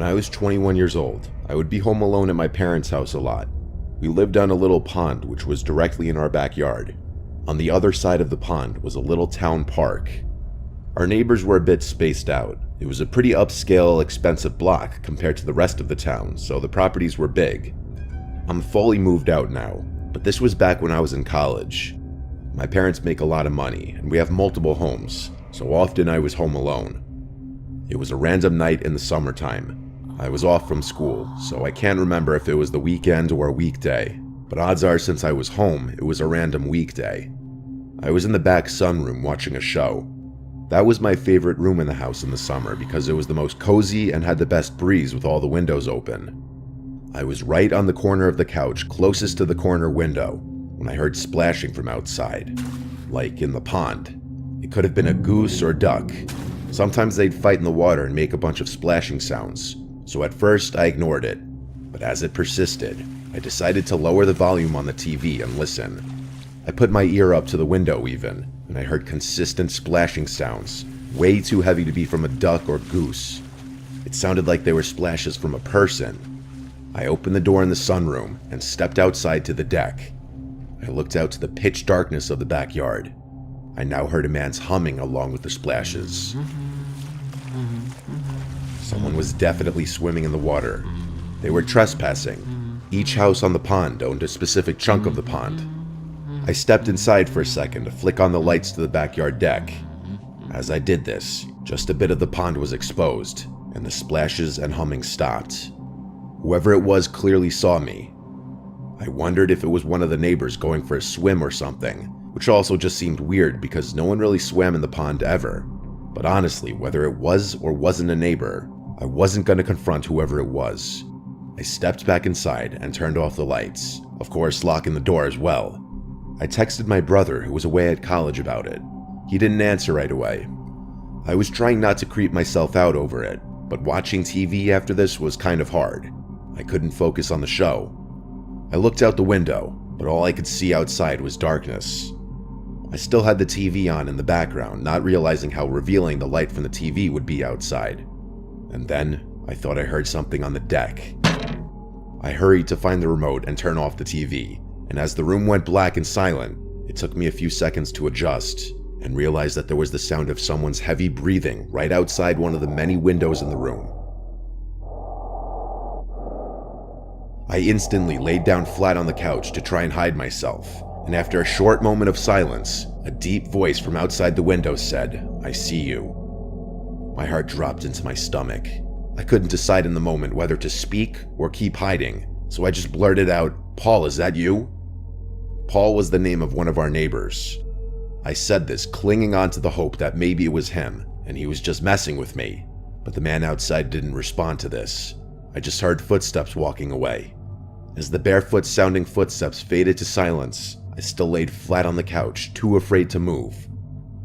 I was 21 years old, I would be home alone at my parents' house a lot. We lived on a little pond which was directly in our backyard. On the other side of the pond was a little town park. Our neighbors were a bit spaced out. It was a pretty upscale, expensive block compared to the rest of the town, so the properties were big. I'm fully moved out now, but this was back when I was in college. My parents make a lot of money, and we have multiple homes, so often I was home alone. It was a random night in the summertime. I was off from school, so I can't remember if it was the weekend or a weekday, but odds are since I was home, it was a random weekday. I was in the back sunroom watching a show. That was my favorite room in the house in the summer because it was the most cozy and had the best breeze with all the windows open. I was right on the corner of the couch closest to the corner window when I heard splashing from outside, like in the pond. It could have been a goose or duck. Sometimes they'd fight in the water and make a bunch of splashing sounds, so at first I ignored it, but as it persisted, I decided to lower the volume on the TV and listen. I put my ear up to the window even, and I heard consistent splashing sounds, way too heavy to be from a duck or goose. It sounded like they were splashes from a person. I opened the door in the sunroom and stepped outside to the deck. I looked out to the pitch darkness of the backyard. I now heard a man's humming along with the splashes. Someone was definitely swimming in the water. They were trespassing. Each house on the pond owned a specific chunk of the pond. I stepped inside for a second to flick on the lights to the backyard deck. As I did this, just a bit of the pond was exposed, and the splashes and humming stopped. Whoever it was clearly saw me. I wondered if it was one of the neighbors going for a swim or something, which also just seemed weird because no one really swam in the pond ever. But honestly, whether it was or wasn't a neighbor, I wasn't going to confront whoever it was. I stepped back inside and turned off the lights, of course locking the door as well. I texted my brother who was away at college about it. He didn't answer right away. I was trying not to creep myself out over it, but watching TV after this was kind of hard. I couldn't focus on the show. I looked out the window, but all I could see outside was darkness. I still had the TV on in the background, not realizing how revealing the light from the TV would be outside. And then, I thought I heard something on the deck. I hurried to find the remote and turn off the TV, and as the room went black and silent, it took me a few seconds to adjust and realize that there was the sound of someone's heavy breathing right outside one of the many windows in the room. I instantly laid down flat on the couch to try and hide myself, and after a short moment of silence, a deep voice from outside the window said, "I see you." My heart dropped into my stomach. I couldn't decide in the moment whether to speak or keep hiding, so I just blurted out, "Paul, is that you?" Paul was the name of one of our neighbors. I said this clinging on to the hope that maybe it was him, and he was just messing with me, but the man outside didn't respond to this. I just heard footsteps walking away. As the barefoot-sounding footsteps faded to silence, I still laid flat on the couch, too afraid to move.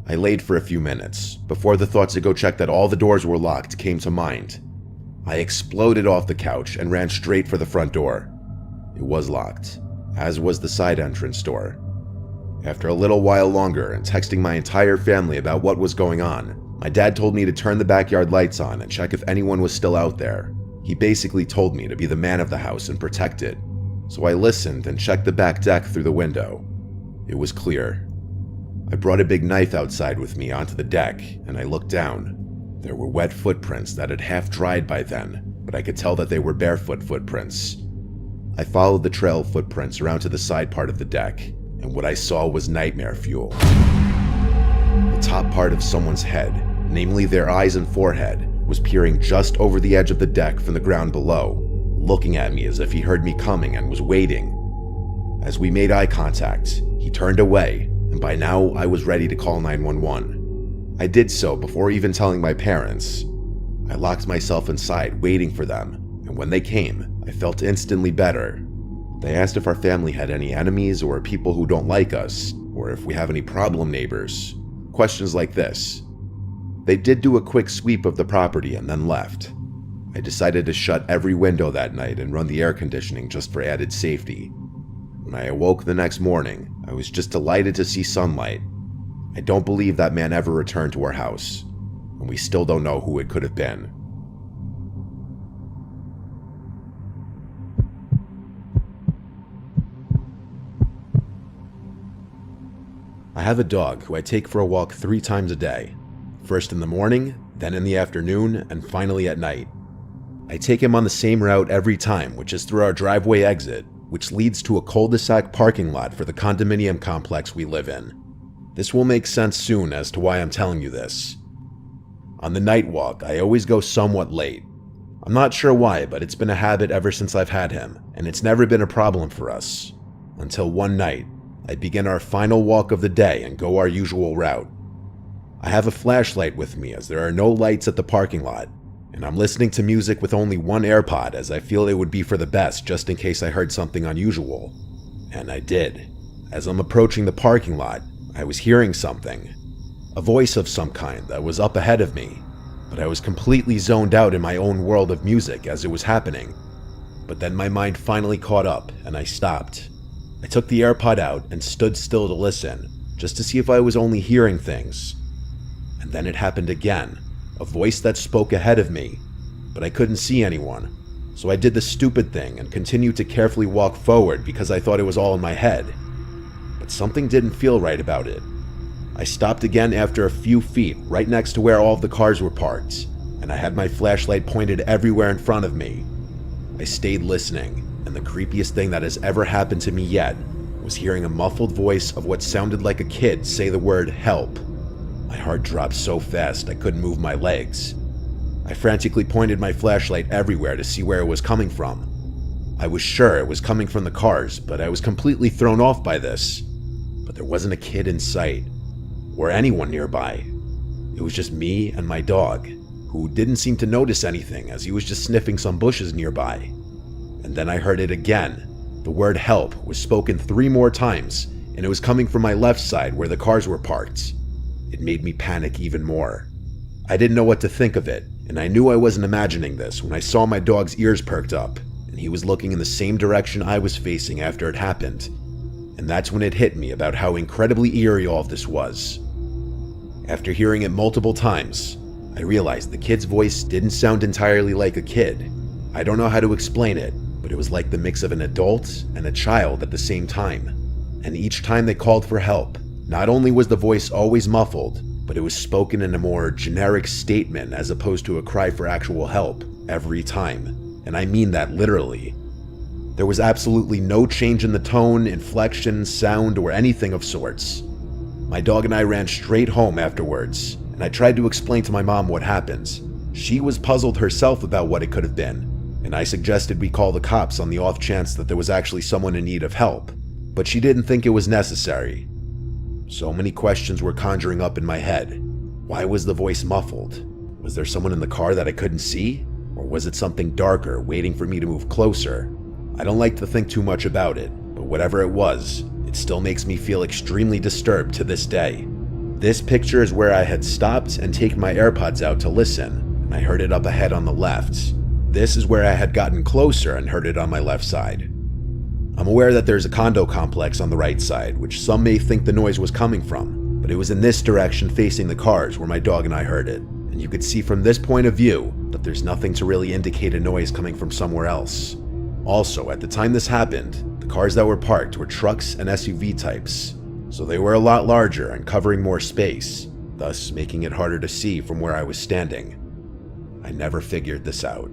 I laid for a few minutes, before the thought to go check that all the doors were locked came to mind. I exploded off the couch and ran straight for the front door. It was locked, as was the side entrance door. After a little while longer and texting my entire family about what was going on, my dad told me to turn the backyard lights on and check if anyone was still out there. He basically told me to be the man of the house and protect it. So I listened and checked the back deck through the window. It was clear. I brought a big knife outside with me onto the deck, and I looked down. There were wet footprints that had half dried by then, but I could tell that they were barefoot footprints. I followed the trail of footprints around to the side part of the deck, and what I saw was nightmare fuel. The top part of someone's head, namely their eyes and forehead, was peering just over the edge of the deck from the ground below, looking at me as if he heard me coming and was waiting. As we made eye contact, he turned away, and by now I was ready to call 911. I did so before even telling my parents. I locked myself inside, waiting for them, and when they came, I felt instantly better. They asked if our family had any enemies or people who don't like us, or if we have any problem neighbors. Questions like this. They did do a quick sweep of the property and then left. I decided to shut every window that night and run the air conditioning just for added safety. When I awoke the next morning, I was just delighted to see sunlight. I don't believe that man ever returned to our house, and we still don't know who it could have been. I have a dog who I take for a walk 3 times a day. First in the morning, then in the afternoon, and finally at night. I take him on the same route every time, which is through our driveway exit, which leads to a cul-de-sac parking lot for the condominium complex we live in. This will make sense soon as to why I'm telling you this. On the night walk, I always go somewhat late. I'm not sure why, but it's been a habit ever since I've had him, and it's never been a problem for us. Until one night, I begin our final walk of the day and go our usual route. I have a flashlight with me as there are no lights at the parking lot, and I'm listening to music with only one AirPod as I feel it would be for the best just in case I heard something unusual. And I did. As I'm approaching the parking lot, I was hearing something. A voice of some kind that was up ahead of me, but I was completely zoned out in my own world of music as it was happening. But then my mind finally caught up and I stopped. I took the AirPod out and stood still to listen, just to see if I was only hearing things. And then it happened again, a voice that spoke ahead of me, but I couldn't see anyone. So I did the stupid thing and continued to carefully walk forward because I thought it was all in my head. But something didn't feel right about it. I stopped again after a few feet right next to where all of the cars were parked, and I had my flashlight pointed everywhere in front of me. I stayed listening, and the creepiest thing that has ever happened to me yet was hearing a muffled voice of what sounded like a kid say the word help. My heart dropped so fast I couldn't move my legs. I frantically pointed my flashlight everywhere to see where it was coming from. I was sure it was coming from the cars, but I was completely thrown off by this. But there wasn't a kid in sight, or anyone nearby. It was just me and my dog, who didn't seem to notice anything as he was just sniffing some bushes nearby. And then I heard it again. The word help was spoken 3 more times, and it was coming from my left side where the cars were parked. It made me panic even more. I didn't know what to think of it, and I knew I wasn't imagining this when I saw my dog's ears perked up, and he was looking in the same direction I was facing after it happened. And that's when it hit me about how incredibly eerie all of this was. After hearing it multiple times, I realized the kid's voice didn't sound entirely like a kid. I don't know how to explain it, but it was like the mix of an adult and a child at the same time. And each time they called for help, not only was the voice always muffled, but it was spoken in a more generic statement as opposed to a cry for actual help every time. And I mean that literally. There was absolutely no change in the tone, inflection, sound, or anything of sorts. My dog and I ran straight home afterwards, and I tried to explain to my mom what happened. She was puzzled herself about what it could have been, and I suggested we call the cops on the off chance that there was actually someone in need of help, but she didn't think it was necessary. So many questions were conjuring up in my head. Why was the voice muffled? Was there someone in the car that I couldn't see? Or was it something darker waiting for me to move closer? I don't like to think too much about it, but whatever it was, it still makes me feel extremely disturbed to this day. This picture is where I had stopped and taken my AirPods out to listen, and I heard it up ahead on the left. This is where I had gotten closer and heard it on my left side. I'm aware that there's a condo complex on the right side, which some may think the noise was coming from, but it was in this direction facing the cars where my dog and I heard it, and you could see from this point of view that there's nothing to really indicate a noise coming from somewhere else. Also, at the time this happened, the cars that were parked were trucks and SUV types, so they were a lot larger and covering more space, thus making it harder to see from where I was standing. I never figured this out.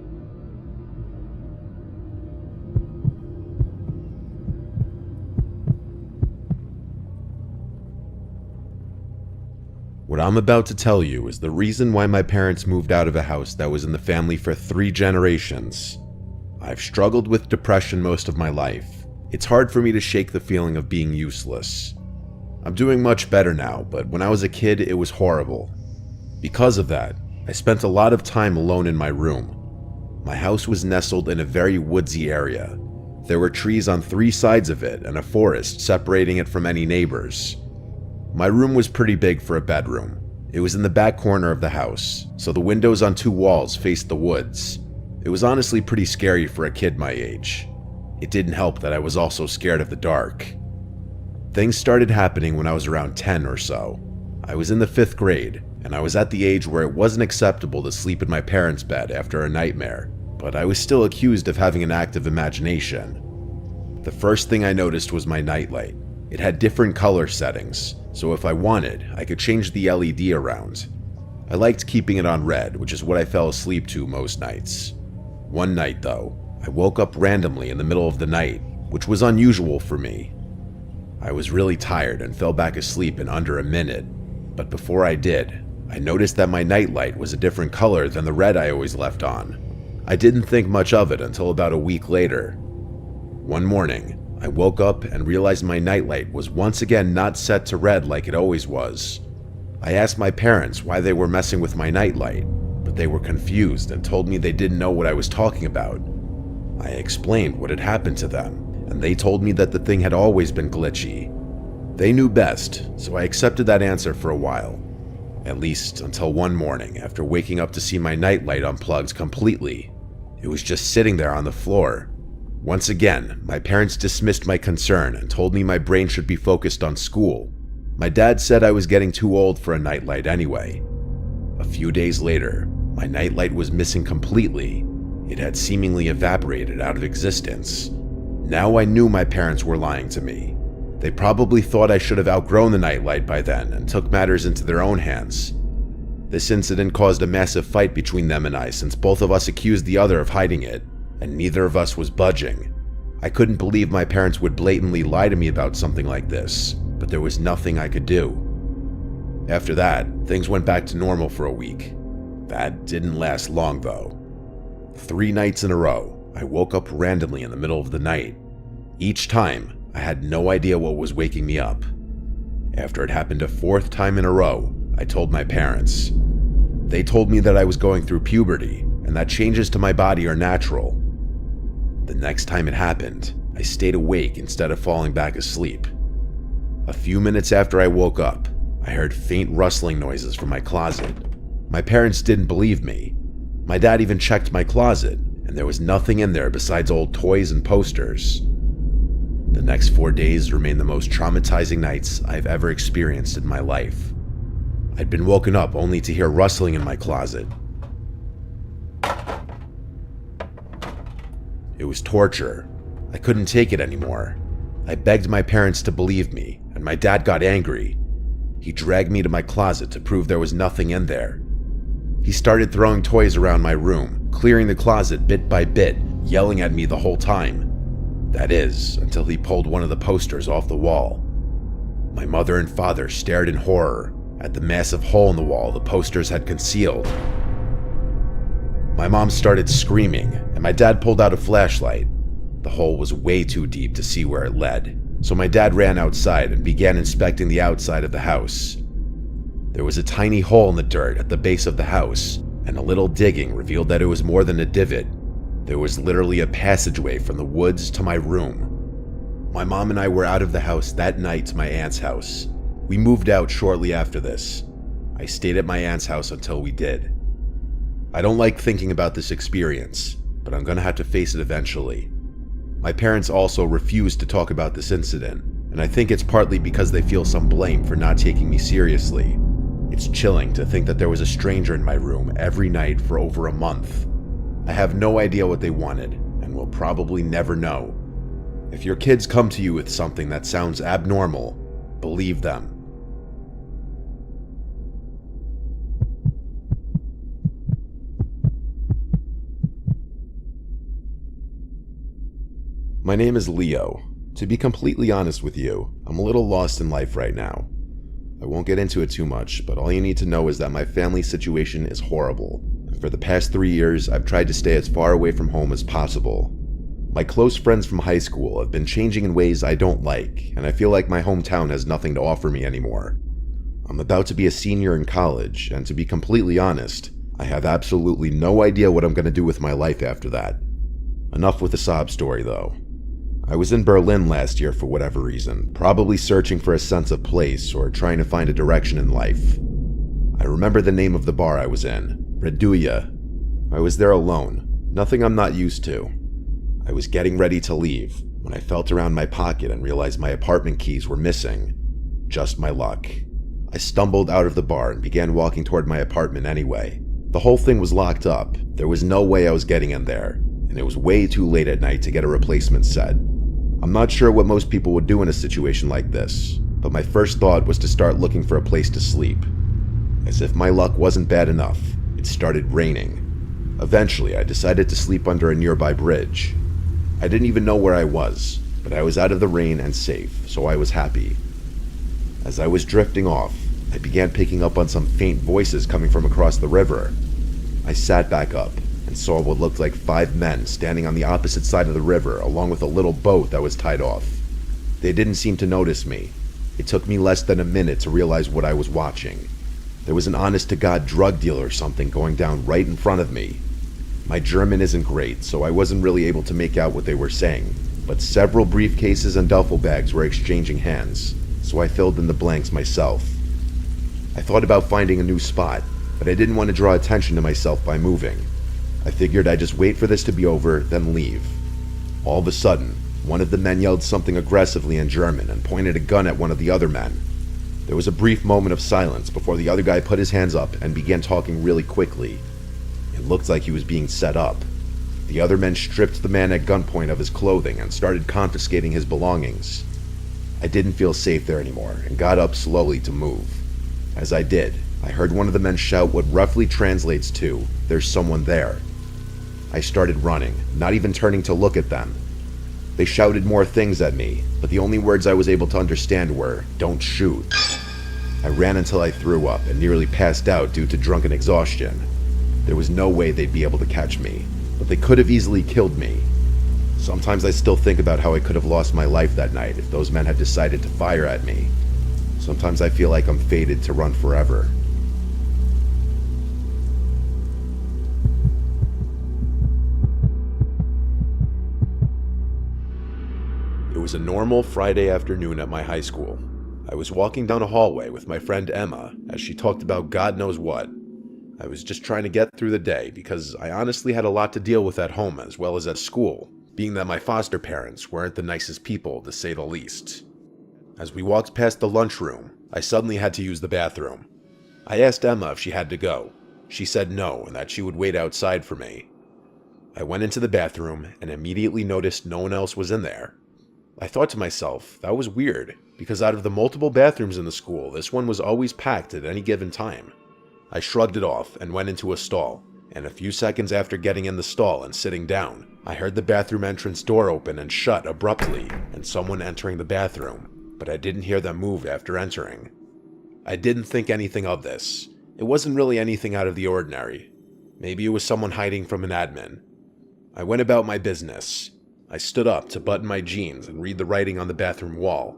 What I'm about to tell you is the reason why my parents moved out of a house that was in the family for 3 generations. I've struggled with depression most of my life. It's hard for me to shake the feeling of being useless. I'm doing much better now, but when I was a kid, it was horrible. Because of that, I spent a lot of time alone in my room. My house was nestled in a very woodsy area. There were trees on 3 sides of it and a forest separating it from any neighbors. My room was pretty big for a bedroom. It was in the back corner of the house, so the windows on 2 walls faced the woods. It was honestly pretty scary for a kid my age. It didn't help that I was also scared of the dark. Things started happening when I was around 10 or so. I was in the 5th grade, and I was at the age where it wasn't acceptable to sleep in my parents' bed after a nightmare, but I was still accused of having an active imagination. The first thing I noticed was my nightlight. It had different color settings, so if I wanted, I could change the LED around. I liked keeping it on red, which is what I fell asleep to most nights. One night, though, I woke up randomly in the middle of the night, which was unusual for me. I was really tired and fell back asleep in under a minute, but before I did, I noticed that my nightlight was a different color than the red I always left on. I didn't think much of it until about a week later. One morning, I woke up and realized my nightlight was once again not set to red like it always was. I asked my parents why they were messing with my nightlight, but they were confused and told me they didn't know what I was talking about. I explained what had happened to them, and they told me that the thing had always been glitchy. They knew best, so I accepted that answer for a while. At least until one morning after waking up to see my nightlight unplugged completely. It was just sitting there on the floor. Once again, my parents dismissed my concern and told me my brain should be focused on school. My dad said I was getting too old for a nightlight anyway. A few days later, my nightlight was missing completely. It had seemingly evaporated out of existence. Now I knew my parents were lying to me. They probably thought I should have outgrown the nightlight by then and took matters into their own hands. This incident caused a massive fight between them and I, since both of us accused the other of hiding it, and neither of us was budging. I couldn't believe my parents would blatantly lie to me about something like this, but there was nothing I could do. After that, things went back to normal for a week. That didn't last long though. 3 nights in a row, I woke up randomly in the middle of the night. Each time, I had no idea what was waking me up. After it happened a 4th time in a row, I told my parents. They told me that I was going through puberty and that changes to my body are natural. The next time it happened, I stayed awake instead of falling back asleep. A few minutes after I woke up, I heard faint rustling noises from my closet. My parents didn't believe me. My dad even checked my closet, and there was nothing in there besides old toys and posters. The next 4 days remained the most traumatizing nights I've ever experienced in my life. I'd been woken up only to hear rustling in my closet. It was torture. I couldn't take it anymore. I begged my parents to believe me, and my dad got angry. He dragged me to my closet to prove there was nothing in there. He started throwing toys around my room, clearing the closet bit by bit, yelling at me the whole time. That is, until he pulled one of the posters off the wall. My mother and father stared in horror at the massive hole in the wall the posters had concealed. My mom started screaming, and my dad pulled out a flashlight. The hole was way too deep to see where it led, so my dad ran outside and began inspecting the outside of the house. There was a tiny hole in the dirt at the base of the house, and a little digging revealed that it was more than a divot. There was literally a passageway from the woods to my room. My mom and I were out of the house that night to my aunt's house. We moved out shortly after this. I stayed at my aunt's house until we did. I don't like thinking about this experience, but I'm gonna have to face it eventually. My parents also refused to talk about this incident, and I think it's partly because they feel some blame for not taking me seriously. It's chilling to think that there was a stranger in my room every night for over a month. I have no idea what they wanted, and will probably never know. If your kids come to you with something that sounds abnormal, believe them. My name is Leo. To be completely honest with you, I'm a little lost in life right now. I won't get into it too much, but all you need to know is that my family situation is horrible. And for the past 3 years, I've tried to stay as far away from home as possible. My close friends from high school have been changing in ways I don't like, and I feel like my hometown has nothing to offer me anymore. I'm about to be a senior in college, and to be completely honest, I have absolutely no idea what I'm going to do with my life after that. Enough with the sob story, though. I was in Berlin last year for whatever reason, probably searching for a sense of place or trying to find a direction in life. I remember the name of the bar I was in, Reduja. I was there alone, nothing I'm not used to. I was getting ready to leave when I felt around my pocket and realized my apartment keys were missing. Just my luck. I stumbled out of the bar and began walking toward my apartment anyway. The whole thing was locked up. There was no way I was getting in there, and it was way too late at night to get a replacement set. I'm not sure what most people would do in a situation like this, but my first thought was to start looking for a place to sleep. As if my luck wasn't bad enough, it started raining. Eventually, I decided to sleep under a nearby bridge. I didn't even know where I was, but I was out of the rain and safe, so I was happy. As I was drifting off, I began picking up on some faint voices coming from across the river. I sat back up and saw what looked like 5 men standing on the opposite side of the river along with a little boat that was tied off. They didn't seem to notice me. It took me less than a minute to realize what I was watching. There was an honest-to-God drug dealer or something going down right in front of me. My German isn't great, so I wasn't really able to make out what they were saying, but several briefcases and duffel bags were exchanging hands, so I filled in the blanks myself. I thought about finding a new spot, but I didn't want to draw attention to myself by moving. I figured I'd just wait for this to be over, then leave. All of a sudden, one of the men yelled something aggressively in German and pointed a gun at one of the other men. There was a brief moment of silence before the other guy put his hands up and began talking really quickly. It looked like he was being set up. The other men stripped the man at gunpoint of his clothing and started confiscating his belongings. I didn't feel safe there anymore and got up slowly to move. As I did, I heard one of the men shout what roughly translates to, "There's someone there." I started running, not even turning to look at them. They shouted more things at me, but the only words I was able to understand were, "Don't shoot." I ran until I threw up and nearly passed out due to drunken exhaustion. There was no way they'd be able to catch me, but they could have easily killed me. Sometimes I still think about how I could have lost my life that night if those men had decided to fire at me. Sometimes I feel like I'm fated to run forever. It was a normal Friday afternoon at my high school. I was walking down a hallway with my friend Emma as she talked about God knows what. I was just trying to get through the day because I honestly had a lot to deal with at home as well as at school, being that my foster parents weren't the nicest people to say the least. As we walked past the lunchroom, I suddenly had to use the bathroom. I asked Emma if she had to go. She said no and that she would wait outside for me. I went into the bathroom and immediately noticed no one else was in there. I thought to myself, that was weird, because out of the multiple bathrooms in the school, this one was always packed at any given time. I shrugged it off and went into a stall, and a few seconds after getting in the stall and sitting down, I heard the bathroom entrance door open and shut abruptly and someone entering the bathroom, but I didn't hear them move after entering. I didn't think anything of this. It wasn't really anything out of the ordinary. Maybe it was someone hiding from an admin. I went about my business. I stood up to button my jeans and read the writing on the bathroom wall.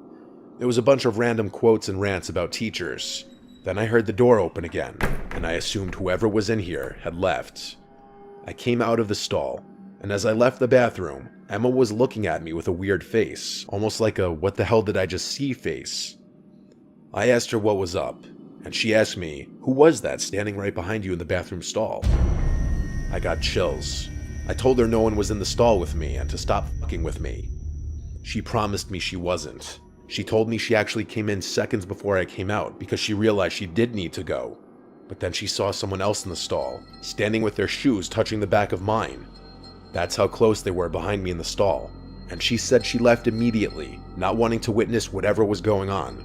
It was a bunch of random quotes and rants about teachers. Then I heard the door open again, and I assumed whoever was in here had left. I came out of the stall, and as I left the bathroom, Emma was looking at me with a weird face, almost like a "what the hell did I just see" face. I asked her what was up, and she asked me, "Who was that standing right behind you in the bathroom stall?" I got chills. I told her no one was in the stall with me and to stop fucking with me. She promised me she wasn't. She told me she actually came in seconds before I came out because she realized she did need to go. But then she saw someone else in the stall, standing with their shoes touching the back of mine. That's how close they were behind me in the stall. And she said she left immediately, not wanting to witness whatever was going on.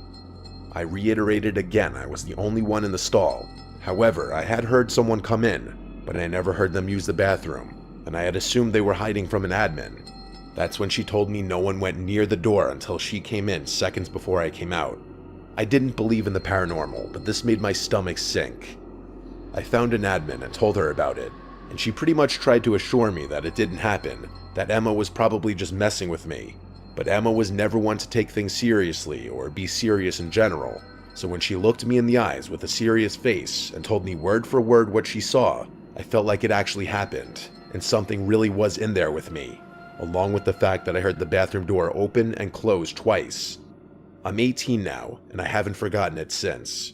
I reiterated again I was the only one in the stall. However, I had heard someone come in, but I never heard them use the bathroom, and I had assumed they were hiding from an admin. That's when she told me no one went near the door until she came in seconds before I came out. I didn't believe in the paranormal, but this made my stomach sink. I found an admin and told her about it, and she pretty much tried to assure me that it didn't happen, that Emma was probably just messing with me. But Emma was never one to take things seriously or be serious in general, so when she looked me in the eyes with a serious face and told me word for word what she saw, I felt like it actually happened. And something really was in there with me, along with the fact that I heard the bathroom door open and close twice. I'm 18 now, and I haven't forgotten it since.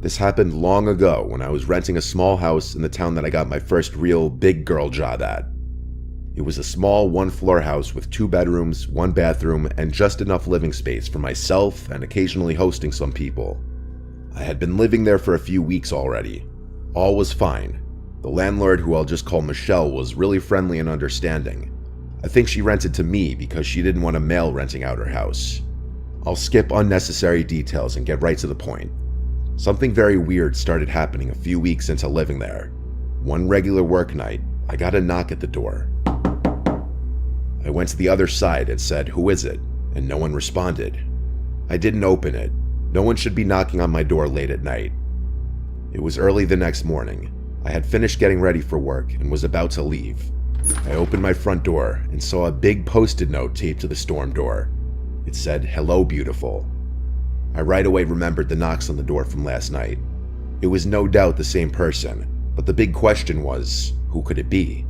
This happened long ago when I was renting a small house in the town that I got my first real big girl job at. It was a small one-floor house with 2 bedrooms, 1 bathroom, and just enough living space for myself and occasionally hosting some people. I had been living there for a few weeks already. All was fine. The landlord, who I'll just call Michelle, was really friendly and understanding. I think she rented to me because she didn't want a male renting out her house. I'll skip unnecessary details and get right to the point. Something very weird started happening a few weeks into living there. One regular work night, I got a knock at the door. I went to the other side and said, "Who is it?" and no one responded. I didn't open it. No one should be knocking on my door late at night. It was early the next morning. I had finished getting ready for work and was about to leave. I opened my front door and saw a big post-it note taped to the storm door. It said, "Hello, beautiful." I right away remembered the knocks on the door from last night. It was no doubt the same person, but the big question was, who could it be?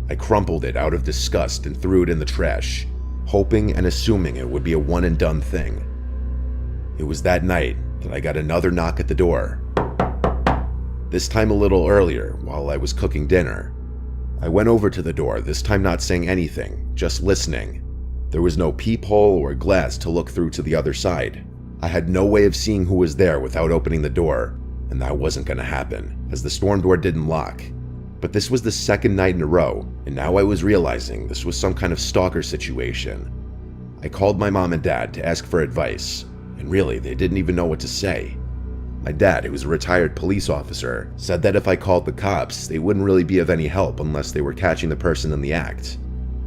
I crumpled it out of disgust and threw it in the trash, hoping and assuming it would be a one-and-done thing. It was that night that I got another knock at the door. This time a little earlier, while I was cooking dinner. I went over to the door, this time not saying anything, just listening. There was no peephole or glass to look through to the other side. I had no way of seeing who was there without opening the door, and that wasn't going to happen, as the storm door didn't lock. But this was the second night in a row, and now I was realizing this was some kind of stalker situation. I called my mom and dad to ask for advice, and really, they didn't even know what to say. My dad, who was a retired police officer, said that if I called the cops, they wouldn't really be of any help unless they were catching the person in the act.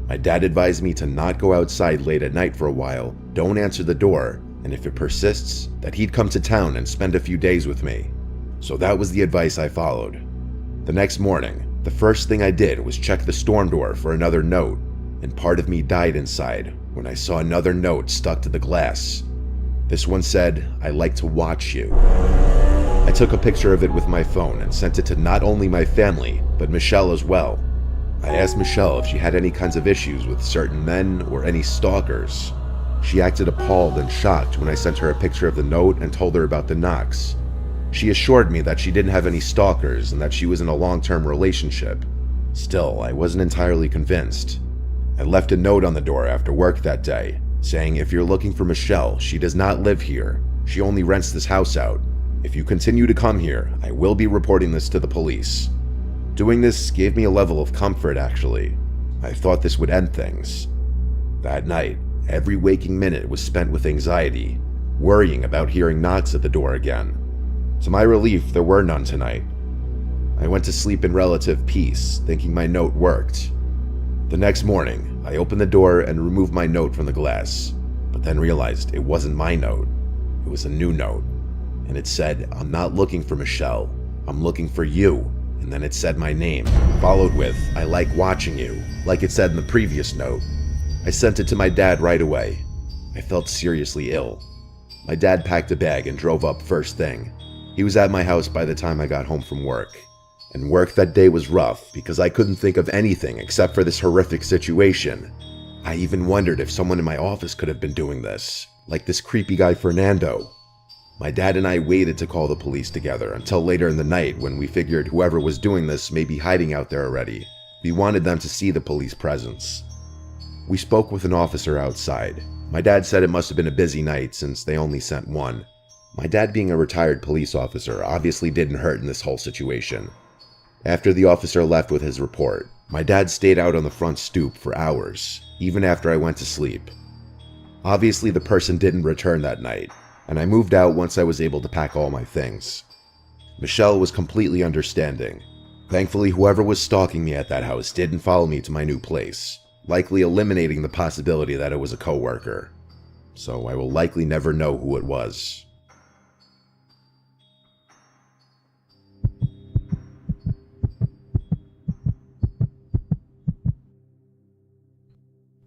My dad advised me to not go outside late at night for a while, don't answer the door, and if it persists, that he'd come to town and spend a few days with me. So that was the advice I followed. The next morning, the first thing I did was check the storm door for another note, and part of me died inside when I saw another note stuck to the glass. This one said, "I like to watch you." I took a picture of it with my phone and sent it to not only my family, but Michelle as well. I asked Michelle if she had any kinds of issues with certain men or any stalkers. She acted appalled and shocked when I sent her a picture of the note and told her about the knocks. She assured me that she didn't have any stalkers and that she was in a long-term relationship. Still, I wasn't entirely convinced. I left a note on the door after work that day, saying if you're looking for Michelle, she does not live here. She only rents this house out. If you continue to come here, I will be reporting this to the police. Doing this gave me a level of comfort, actually. I thought this would end things. That night, every waking minute was spent with anxiety, worrying about hearing knocks at the door again. To my relief, there were none tonight. I went to sleep in relative peace, thinking my note worked. The next morning, I opened the door and removed my note from the glass, but then realized it wasn't my note. It was a new note, and it said, "I'm not looking for Michelle, I'm looking for you." And then it said my name, followed with, "I like watching you," like it said in the previous note. I sent it to my dad right away. I felt seriously ill. My dad packed a bag and drove up first thing. He was at my house by the time I got home from work. And work that day was rough because I couldn't think of anything except for this horrific situation. I even wondered if someone in my office could have been doing this, like this creepy guy Fernando. My dad and I waited to call the police together until later in the night when we figured whoever was doing this may be hiding out there already. We wanted them to see the police presence. We spoke with an officer outside. My dad said it must have been a busy night since they only sent one. My dad, being a retired police officer, obviously didn't hurt in this whole situation. After the officer left with his report, my dad stayed out on the front stoop for hours, even after I went to sleep. Obviously, the person didn't return that night, and I moved out once I was able to pack all my things. Michelle was completely understanding. Thankfully, whoever was stalking me at that house didn't follow me to my new place, likely eliminating the possibility that it was a coworker. So I will likely never know who it was.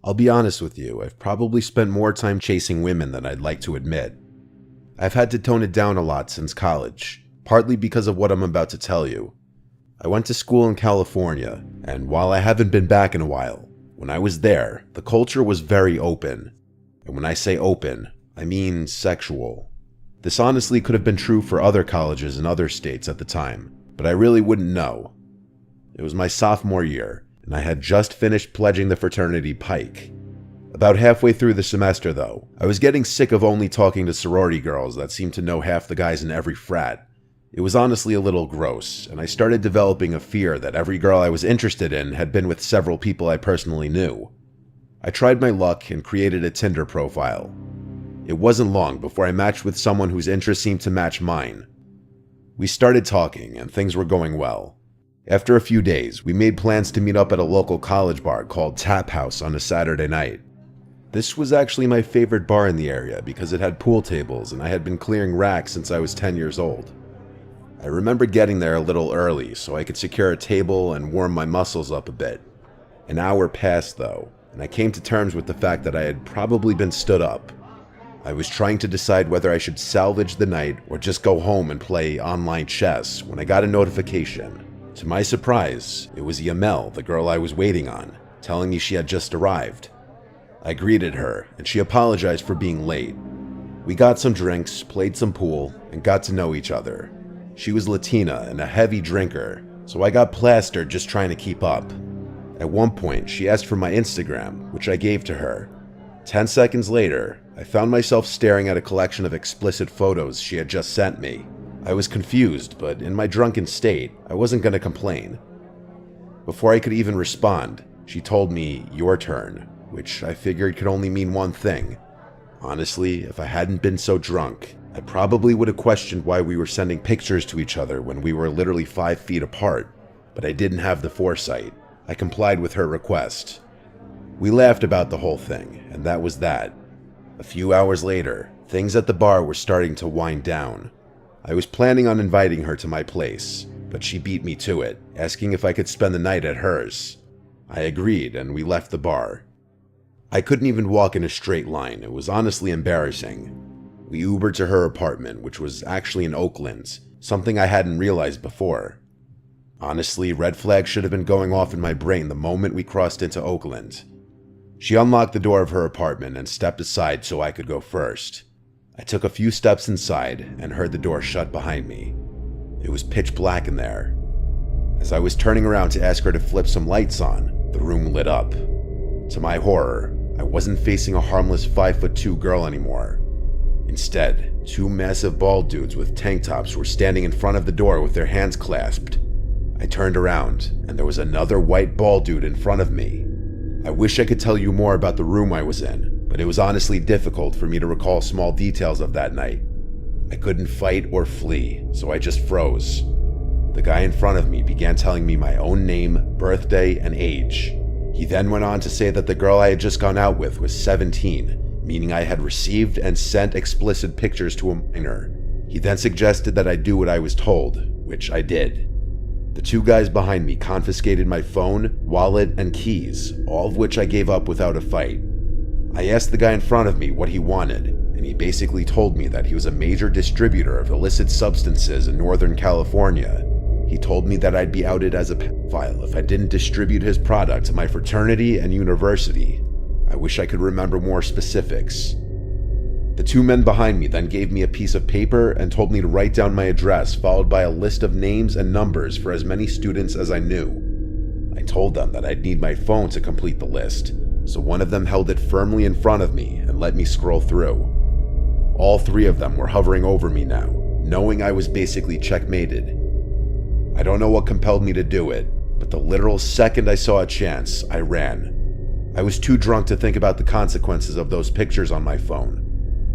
I'll be honest with you, I've probably spent more time chasing women than I'd like to admit. I've had to tone it down a lot since college, partly because of what I'm about to tell you. I went to school in California, and while I haven't been back in a while, when I was there, the culture was very open. And when I say open, I mean sexual. This honestly could have been true for other colleges in other states at the time, but I really wouldn't know. It was my sophomore year, and I had just finished pledging the fraternity Pike. About halfway through the semester, though, I was getting sick of only talking to sorority girls that seemed to know half the guys in every frat. It was honestly a little gross, and I started developing a fear that every girl I was interested in had been with several people I personally knew. I tried my luck and created a Tinder profile. It wasn't long before I matched with someone whose interests seemed to match mine. We started talking, and things were going well. After a few days, we made plans to meet up at a local college bar called Tap House on a Saturday night. This was actually my favorite bar in the area because it had pool tables and I had been clearing racks since I was 10 years old. I remember getting there a little early so I could secure a table and warm my muscles up a bit. An hour passed though, and I came to terms with the fact that I had probably been stood up. I was trying to decide whether I should salvage the night or just go home and play online chess when I got a notification. To my surprise, it was Yamel, the girl I was waiting on, telling me she had just arrived. I greeted her, and she apologized for being late. We got some drinks, played some pool, and got to know each other. She was Latina and a heavy drinker, so I got plastered just trying to keep up. At one point, she asked for my Instagram, which I gave to her. 10 seconds later, I found myself staring at a collection of explicit photos she had just sent me. I was confused, but in my drunken state, I wasn't going to complain. Before I could even respond, she told me, "Your turn," which I figured could only mean one thing. Honestly, if I hadn't been so drunk, I probably would have questioned why we were sending pictures to each other when we were literally 5 feet apart, but I didn't have the foresight. I complied with her request. We laughed about the whole thing, and that was that. A few hours later, things at the bar were starting to wind down. I was planning on inviting her to my place, but she beat me to it, asking if I could spend the night at hers. I agreed, and we left the bar. I couldn't even walk in a straight line. It was honestly embarrassing. We Ubered to her apartment, which was actually in Oakland, something I hadn't realized before. Honestly, red flags should have been going off in my brain the moment we crossed into Oakland. She unlocked the door of her apartment and stepped aside so I could go first. I took a few steps inside and heard the door shut behind me. It was pitch black in there. As I was turning around to ask her to flip some lights on, the room lit up. To my horror, I wasn't facing a harmless 5'2" girl anymore. Instead, 2 massive bald dudes with tank tops were standing in front of the door with their hands clasped. I turned around, and there was another white bald dude in front of me. I wish I could tell you more about the room I was in, but it was honestly difficult for me to recall small details of that night. I couldn't fight or flee, so I just froze. The guy in front of me began telling me my own name, birthday, and age. He then went on to say that the girl I had just gone out with was 17, meaning I had received and sent explicit pictures to a minor. He then suggested that I do what I was told, which I did. The 2 guys behind me confiscated my phone, wallet, and keys, all of which I gave up without a fight. I asked the guy in front of me what he wanted, and he basically told me that he was a major distributor of illicit substances in Northern California. He told me that I'd be outed as a pedophile if I didn't distribute his product to my fraternity and university. I wish I could remember more specifics. The 2 men behind me then gave me a piece of paper and told me to write down my address, followed by a list of names and numbers for as many students as I knew. I told them that I'd need my phone to complete the list, so one of them held it firmly in front of me and let me scroll through. All 3 of them were hovering over me now, knowing I was basically checkmated. I don't know what compelled me to do it, but the literal second I saw a chance, I ran. I was too drunk to think about the consequences of those pictures on my phone.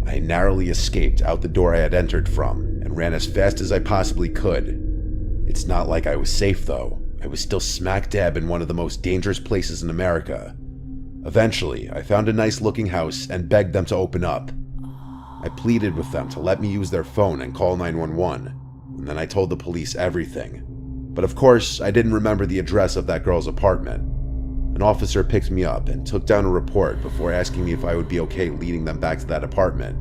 I narrowly escaped out the door I had entered from and ran as fast as I possibly could. It's not like I was safe though. I was still smack dab in one of the most dangerous places in America. Eventually, I found a nice looking house and begged them to open up. I pleaded with them to let me use their phone and call 911, and then I told the police everything. But of course, I didn't remember the address of that girl's apartment. An officer picked me up and took down a report before asking me if I would be okay leading them back to that apartment.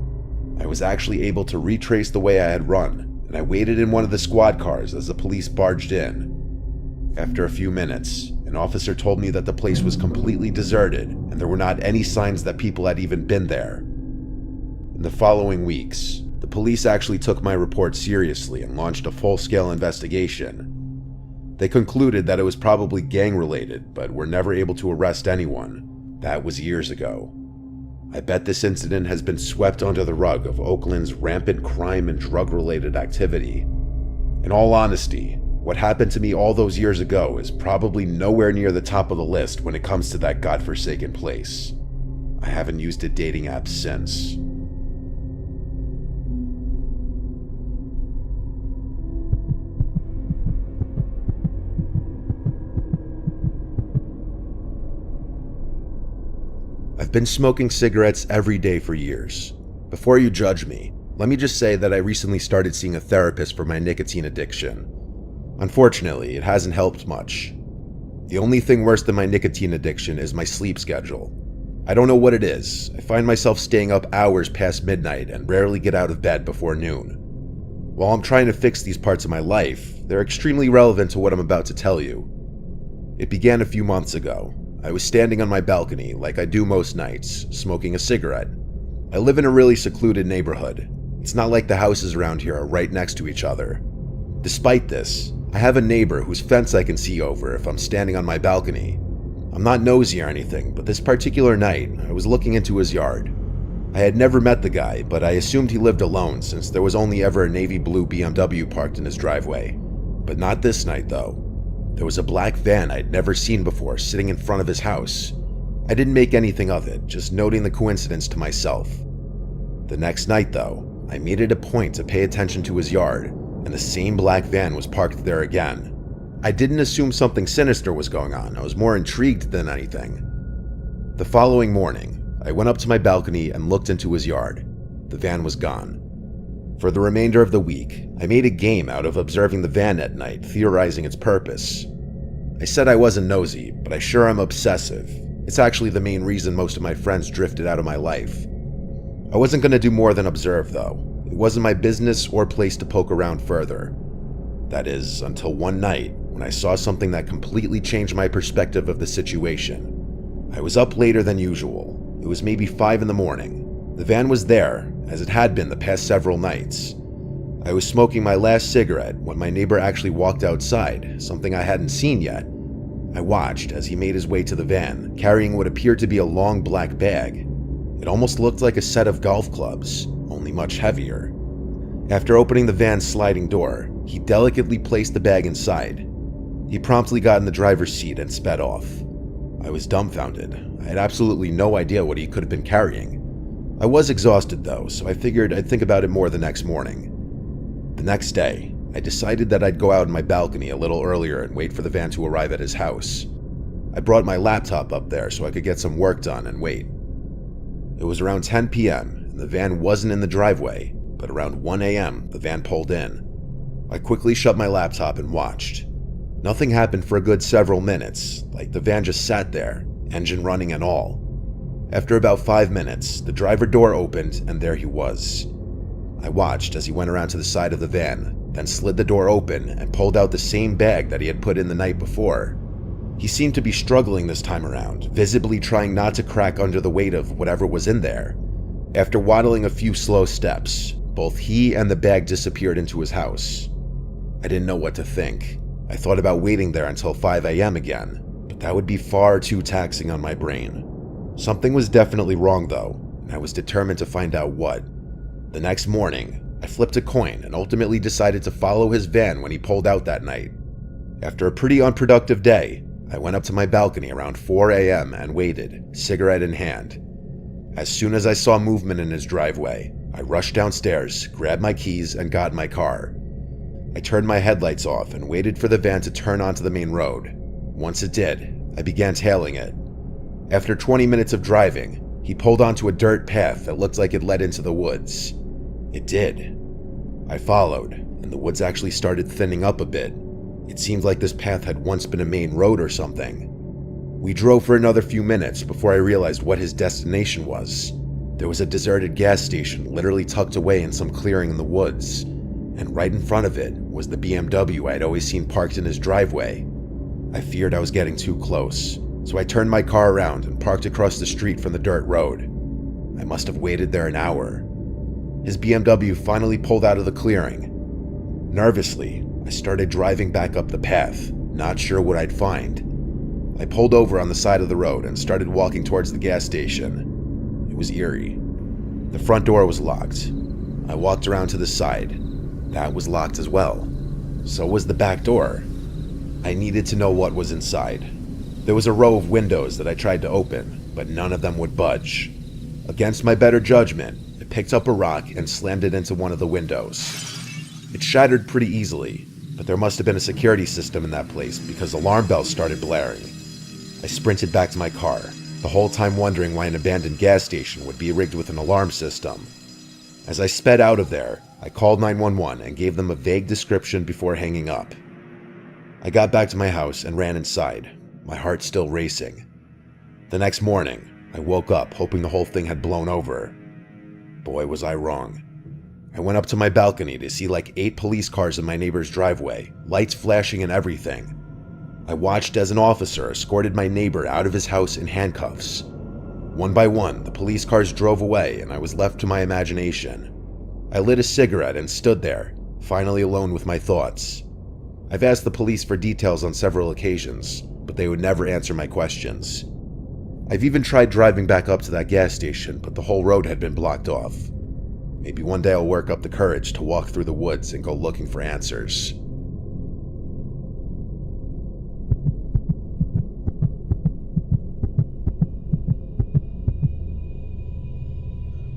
I was actually able to retrace the way I had run, and I waited in one of the squad cars as the police barged in. After a few minutes, an officer told me that the place was completely deserted and there were not any signs that people had even been there. In the following weeks, the police actually took my report seriously and launched a full-scale investigation. They concluded that it was probably gang-related, but were never able to arrest anyone. That was years ago. I bet this incident has been swept under the rug of Oakland's rampant crime and drug-related activity. In all honesty, what happened to me all those years ago is probably nowhere near the top of the list when it comes to that godforsaken place. I haven't used a dating app since. I've been smoking cigarettes every day for years. Before you judge me, let me just say that I recently started seeing a therapist for my nicotine addiction. Unfortunately, it hasn't helped much. The only thing worse than my nicotine addiction is my sleep schedule. I don't know what it is. I find myself staying up hours past midnight and rarely get out of bed before noon. While I'm trying to fix these parts of my life, they're extremely relevant to what I'm about to tell you. It began a few months ago. I was standing on my balcony, like I do most nights, smoking a cigarette. I live in a really secluded neighborhood. It's not like the houses around here are right next to each other. Despite this, I have a neighbor whose fence I can see over if I'm standing on my balcony. I'm not nosy or anything, but this particular night, I was looking into his yard. I had never met the guy, but I assumed he lived alone since there was only ever a navy blue BMW parked in his driveway. But not this night, though. There was a black van I'd never seen before sitting in front of his house. I didn't make anything of it, just noting the coincidence to myself. The next night, though, I made it a point to pay attention to his yard, and the same black van was parked there again. I didn't assume something sinister was going on. I was more intrigued than anything. The following morning, I went up to my balcony and looked into his yard. The van was gone. For the remainder of the week, I made a game out of observing the van at night, theorizing its purpose. I said I wasn't nosy, but I sure am obsessive. It's actually the main reason most of my friends drifted out of my life. I wasn't going to do more than observe, though. It wasn't my business or place to poke around further. That is, until one night, when I saw something that completely changed my perspective of the situation. I was up later than usual. It was maybe 5 in the morning. The van was there, as it had been the past several nights. I was smoking my last cigarette when my neighbor actually walked outside, something I hadn't seen yet. I watched as he made his way to the van, carrying what appeared to be a long black bag. It almost looked like a set of golf clubs, only much heavier. After opening the van's sliding door, he delicately placed the bag inside. He promptly got in the driver's seat and sped off. I was dumbfounded. I had absolutely no idea what he could have been carrying. I was exhausted though, so I figured I'd think about it more the next morning. The next day, I decided that I'd go out on my balcony a little earlier and wait for the van to arrive at his house. I brought my laptop up there so I could get some work done and wait. It was around 10 p.m. and the van wasn't in the driveway, but around 1 a.m. the van pulled in. I quickly shut my laptop and watched. Nothing happened for a good several minutes, like the van just sat there, engine running and all. After about 5 minutes, the driver door opened and there he was. I watched as he went around to the side of the van, then slid the door open and pulled out the same bag that he had put in the night before. He seemed to be struggling this time around, visibly trying not to crack under the weight of whatever was in there. After waddling a few slow steps, both he and the bag disappeared into his house. I didn't know what to think. I thought about waiting there until 5 a.m. again, but that would be far too taxing on my brain. Something was definitely wrong though, and I was determined to find out what. The next morning, I flipped a coin and ultimately decided to follow his van when he pulled out that night. After a pretty unproductive day, I went up to my balcony around 4 a.m. and waited, cigarette in hand. As soon as I saw movement in his driveway, I rushed downstairs, grabbed my keys, and got in my car. I turned my headlights off and waited for the van to turn onto the main road. Once it did, I began tailing it. After 20 minutes of driving, he pulled onto a dirt path that looked like it led into the woods. It did. I followed, and the woods actually started thinning up a bit. It seemed like this path had once been a main road or something. We drove for another few minutes before I realized what his destination was. There was a deserted gas station literally tucked away in some clearing in the woods, and right in front of it was the BMW I'd always seen parked in his driveway. I feared I was getting too close, so I turned my car around and parked across the street from the dirt road. I must have waited there an hour. His BMW finally pulled out of the clearing. Nervously, I started driving back up the path, not sure what I'd find. I pulled over on the side of the road and started walking towards the gas station. It was eerie. The front door was locked. I walked around to the side. That was locked as well. So was the back door. I needed to know what was inside. There was a row of windows that I tried to open, but none of them would budge. Against my better judgment, I picked up a rock and slammed it into one of the windows. It shattered pretty easily, but there must have been a security system in that place because alarm bells started blaring. I sprinted back to my car, the whole time wondering why an abandoned gas station would be rigged with an alarm system. As I sped out of there, I called 911 and gave them a vague description before hanging up. I got back to my house and ran inside, my heart still racing. The next morning, I woke up hoping the whole thing had blown over. Boy, was I wrong. I went up to my balcony to see like 8 police cars in my neighbor's driveway, lights flashing and everything. I watched as an officer escorted my neighbor out of his house in handcuffs. One by one, the police cars drove away and I was left to my imagination. I lit a cigarette and stood there, finally alone with my thoughts. I've asked the police for details on several occasions, but they would never answer my questions. I've even tried driving back up to that gas station, but the whole road had been blocked off. Maybe one day I'll work up the courage to walk through the woods and go looking for answers.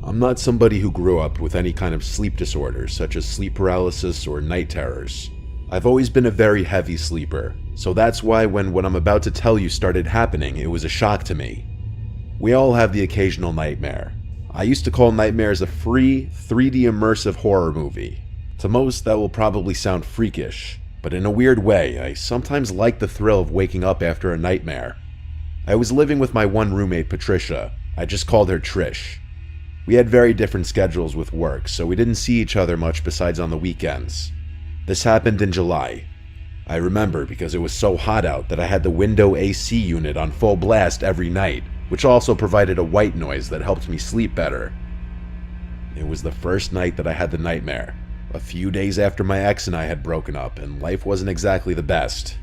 I'm not somebody who grew up with any kind of sleep disorders, such as sleep paralysis or night terrors. I've always been a very heavy sleeper, so that's why when what I'm about to tell you started happening, it was a shock to me. We all have the occasional nightmare. I used to call nightmares a free, 3D immersive horror movie. To most, that will probably sound freakish, but in a weird way, I sometimes like the thrill of waking up after a nightmare. I was living with my one roommate, Patricia. I just called her Trish. We had very different schedules with work, so we didn't see each other much besides on the weekends. This happened in July. I remember because it was so hot out that I had the window AC unit on full blast every night, which also provided a white noise that helped me sleep better. It was the first night that I had the nightmare, a few days after my ex and I had broken up and life wasn't exactly the best.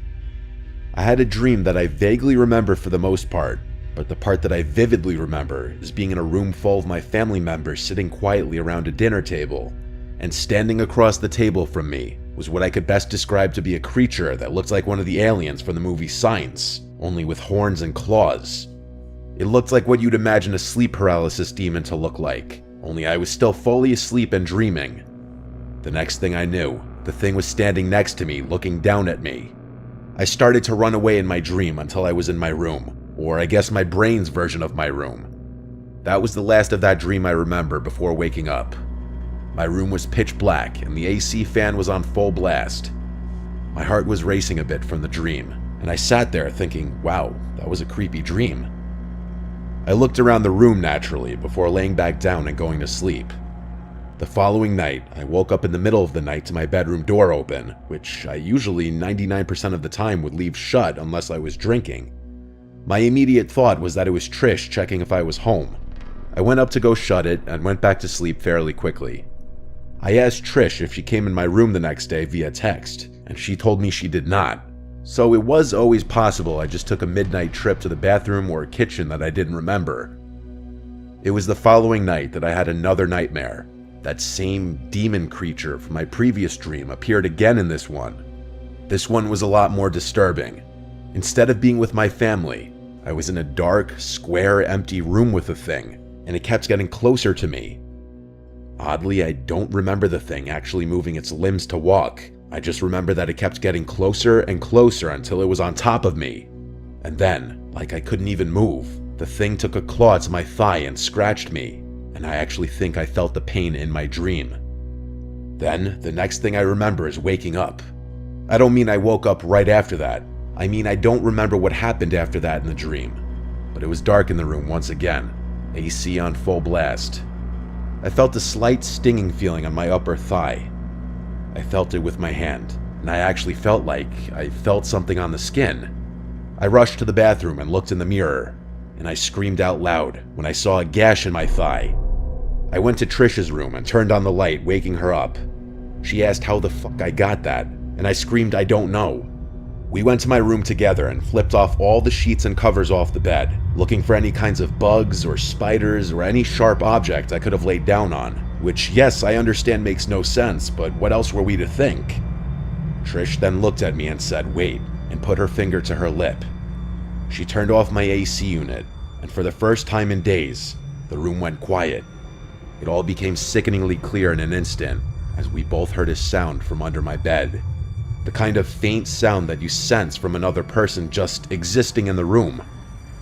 I had a dream that I vaguely remember for the most part, but the part that I vividly remember is being in a room full of my family members sitting quietly around a dinner table, and standing across the table from me was what I could best describe to be a creature that looked like one of the aliens from the movie Signs, only with horns and claws. It looked like what you'd imagine a sleep paralysis demon to look like, only I was still fully asleep and dreaming. The next thing I knew, the thing was standing next to me, looking down at me. I started to run away in my dream until I was in my room, or I guess my brain's version of my room. That was the last of that dream I remember before waking up. My room was pitch black and the AC fan was on full blast. My heart was racing a bit from the dream, and I sat there thinking, wow, that was a creepy dream. I looked around the room naturally before laying back down and going to sleep. The following night, I woke up in the middle of the night to my bedroom door open, which I usually 99% of the time would leave shut unless I was drinking. My immediate thought was that it was Trish checking if I was home. I went up to go shut it and went back to sleep fairly quickly. I asked Trish if she came in my room the next day via text, and she told me she did not. So it was always possible I just took a midnight trip to the bathroom or kitchen that I didn't remember. It was the following night that I had another nightmare. That same demon creature from my previous dream appeared again in this one. This one was a lot more disturbing. Instead of being with my family, I was in a dark, square, empty room with the thing, and it kept getting closer to me. Oddly, I don't remember the thing actually moving its limbs to walk. I just remember that it kept getting closer and closer until it was on top of me. And then, like I couldn't even move, the thing took a claw to my thigh and scratched me, and I actually think I felt the pain in my dream. Then, the next thing I remember is waking up. I don't mean I woke up right after that. I mean I don't remember what happened after that in the dream. But it was dark in the room once again, AC on full blast. I felt a slight stinging feeling on my upper thigh. I felt it with my hand, and I actually felt like I felt something on the skin. I rushed to the bathroom and looked in the mirror, and I screamed out loud when I saw a gash in my thigh. I went to Trish's room and turned on the light, waking her up. She asked how the fuck I got that, and I screamed I don't know. We went to my room together and flipped off all the sheets and covers off the bed, looking for any kinds of bugs or spiders or any sharp object I could have laid down on, which, yes, I understand makes no sense, but what else were we to think? Trish then looked at me and said, "Wait," and put her finger to her lip. She turned off my AC unit, and for the first time in days, the room went quiet. It all became sickeningly clear in an instant, as we both heard a sound from under my bed. The kind of faint sound that you sense from another person just existing in the room.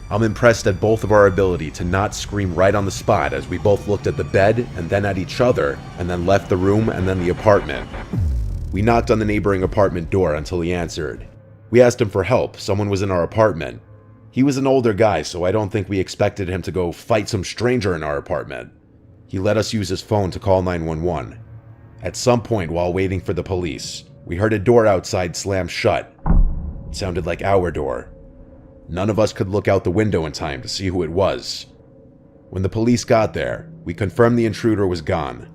I'm impressed at both of our ability to not scream right on the spot as we both looked at the bed and then at each other, and then left the room and then the apartment. We knocked on the neighboring apartment door until he answered. We asked him for help. Someone was in our apartment. He was an older guy, so I don't think we expected him to go fight some stranger in our apartment. He let us use his phone to call 911. At some point while waiting for the police, we heard a door outside slam shut. It sounded like our door. None of us could look out the window in time to see who it was. When the police got there, we confirmed the intruder was gone.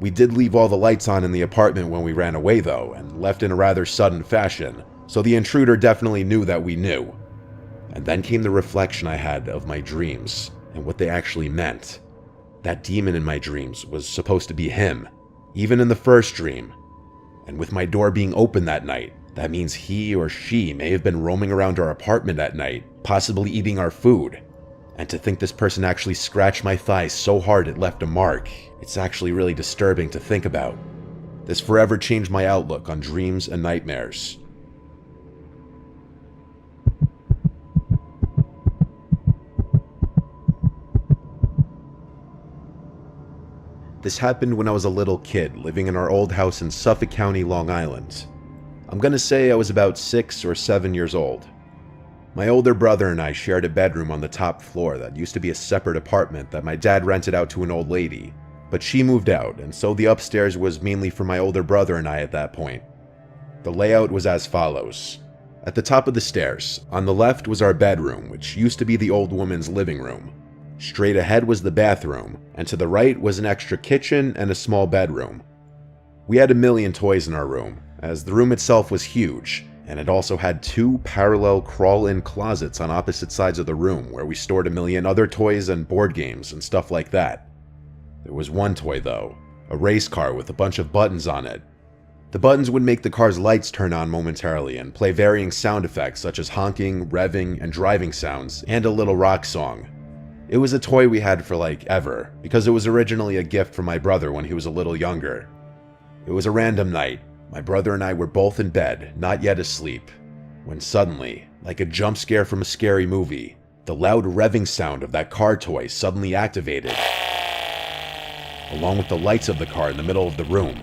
We did leave all the lights on in the apartment when we ran away though, and left in a rather sudden fashion, so the intruder definitely knew that we knew. And then came the reflection I had of my dreams, and what they actually meant. That demon in my dreams was supposed to be him, even in the first dream. And with my door being open that night, that means he or she may have been roaming around our apartment at night, possibly eating our food. And to think this person actually scratched my thigh so hard it left a mark, it's actually really disturbing to think about. This forever changed my outlook on dreams and nightmares. This happened when I was a little kid living in our old house in Suffolk County, Long Island. I'm gonna say I was about 6 or 7 years old. My older brother and I shared a bedroom on the top floor that used to be a separate apartment that my dad rented out to an old lady, but she moved out, and so the upstairs was mainly for my older brother and I at that point. The layout was as follows. At the top of the stairs, on the left was our bedroom, which used to be the old woman's living room. Straight ahead was the bathroom, and to the right was an extra kitchen and a small bedroom. We had a million toys in our room, as the room itself was huge, and it also had 2 parallel crawl-in closets on opposite sides of the room where we stored a million other toys and board games and stuff like that. There was one toy though, a race car with a bunch of buttons on it. The buttons would make the car's lights turn on momentarily and play varying sound effects such as honking, revving, and driving sounds, and a little rock song. It was a toy we had for like ever, because it was originally a gift from my brother when he was a little younger. It was a random night. My brother and I were both in bed, not yet asleep, when suddenly, like a jump scare from a scary movie, the loud revving sound of that car toy suddenly activated, along with the lights of the car in the middle of the room.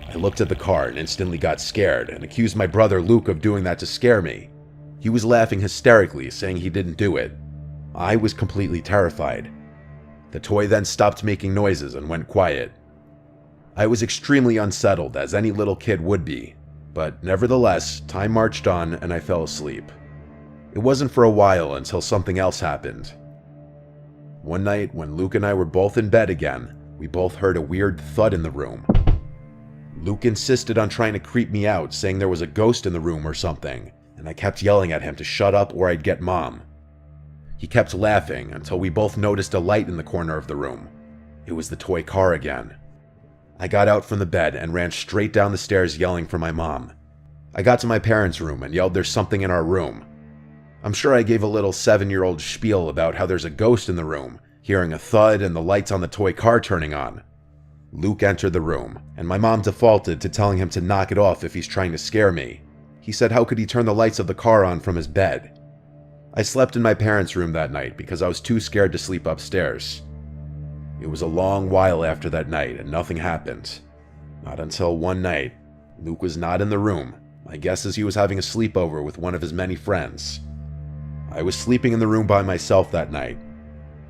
I looked at the car and instantly got scared and accused my brother Luke of doing that to scare me. He was laughing hysterically, saying he didn't do it. I was completely terrified. The toy then stopped making noises and went quiet. I was extremely unsettled, as any little kid would be, but nevertheless, time marched on and I fell asleep. It wasn't for a while until something else happened. One night, when Luke and I were both in bed again, we both heard a weird thud in the room. Luke insisted on trying to creep me out, saying there was a ghost in the room or something, and I kept yelling at him to shut up or I'd get Mom. He kept laughing until we both noticed a light in the corner of the room. It was the toy car again. I got out from the bed and ran straight down the stairs yelling for my mom. I got to my parents' room and yelled there's something in our room. I'm sure I gave a little 7-year-old spiel about how there's a ghost in the room, hearing a thud and the lights on the toy car turning on. Luke entered the room, and my mom defaulted to telling him to knock it off if he's trying to scare me. He said how could he turn the lights of the car on from his bed? I slept in my parents' room that night because I was too scared to sleep upstairs. It was a long while after that night and nothing happened. Not until one night. Luke was not in the room. My guess is he was having a sleepover with one of his many friends. I was sleeping in the room by myself that night.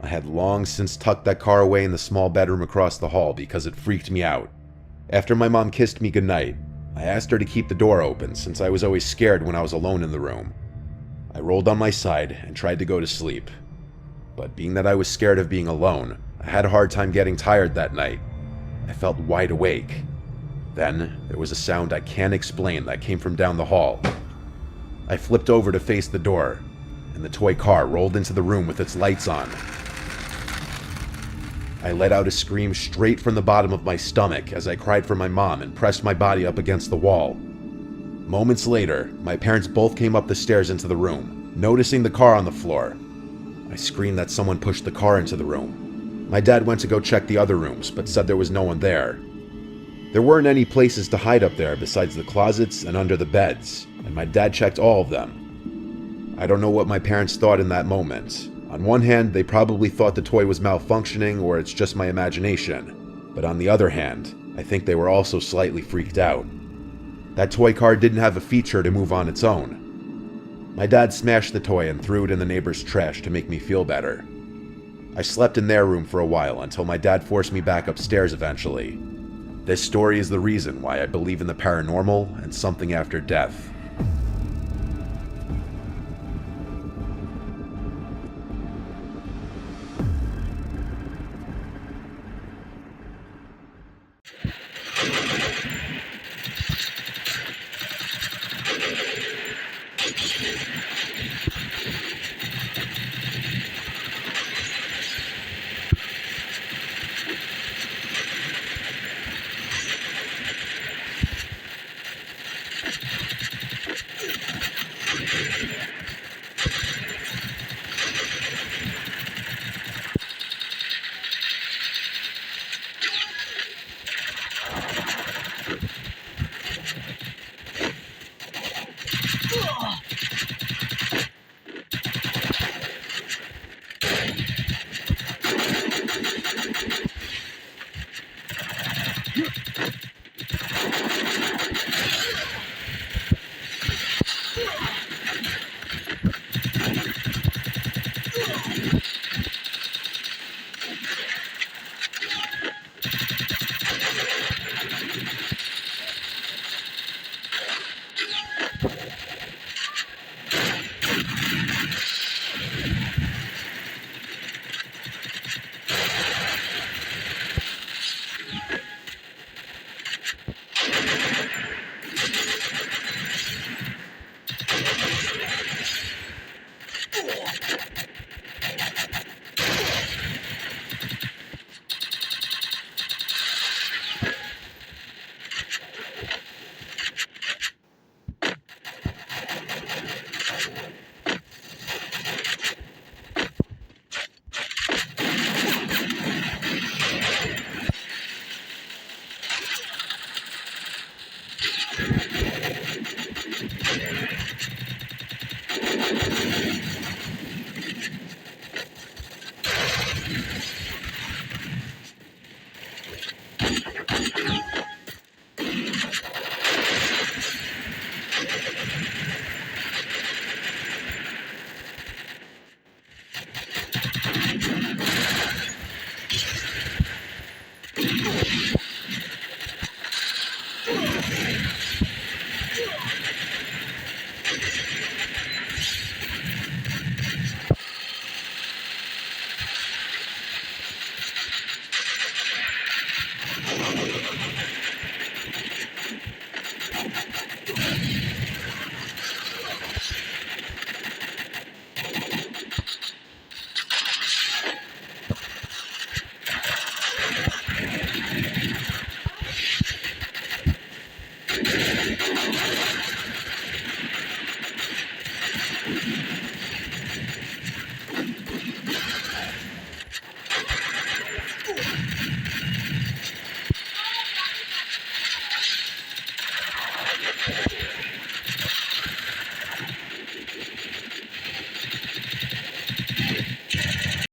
I had long since tucked that car away in the small bedroom across the hall because it freaked me out. After my mom kissed me goodnight, I asked her to keep the door open since I was always scared when I was alone in the room. I rolled on my side and tried to go to sleep. But being that I was scared of being alone, I had a hard time getting tired that night. I felt wide awake. Then, there was a sound I can't explain that came from down the hall. I flipped over to face the door, and the toy car rolled into the room with its lights on. I let out a scream straight from the bottom of my stomach as I cried for my mom and pressed my body up against the wall. Moments later, my parents both came up the stairs into the room, noticing the car on the floor. I screamed that someone pushed the car into the room. My dad went to go check the other rooms, but said there was no one there. There weren't any places to hide up there besides the closets and under the beds, and my dad checked all of them. I don't know what my parents thought in that moment. On one hand, they probably thought the toy was malfunctioning or it's just my imagination. But on the other hand, I think they were also slightly freaked out. That toy car didn't have a feature to move on its own. My dad smashed the toy and threw it in the neighbor's trash to make me feel better. I slept in their room for a while until my dad forced me back upstairs eventually. This story is the reason why I believe in the paranormal and something after death.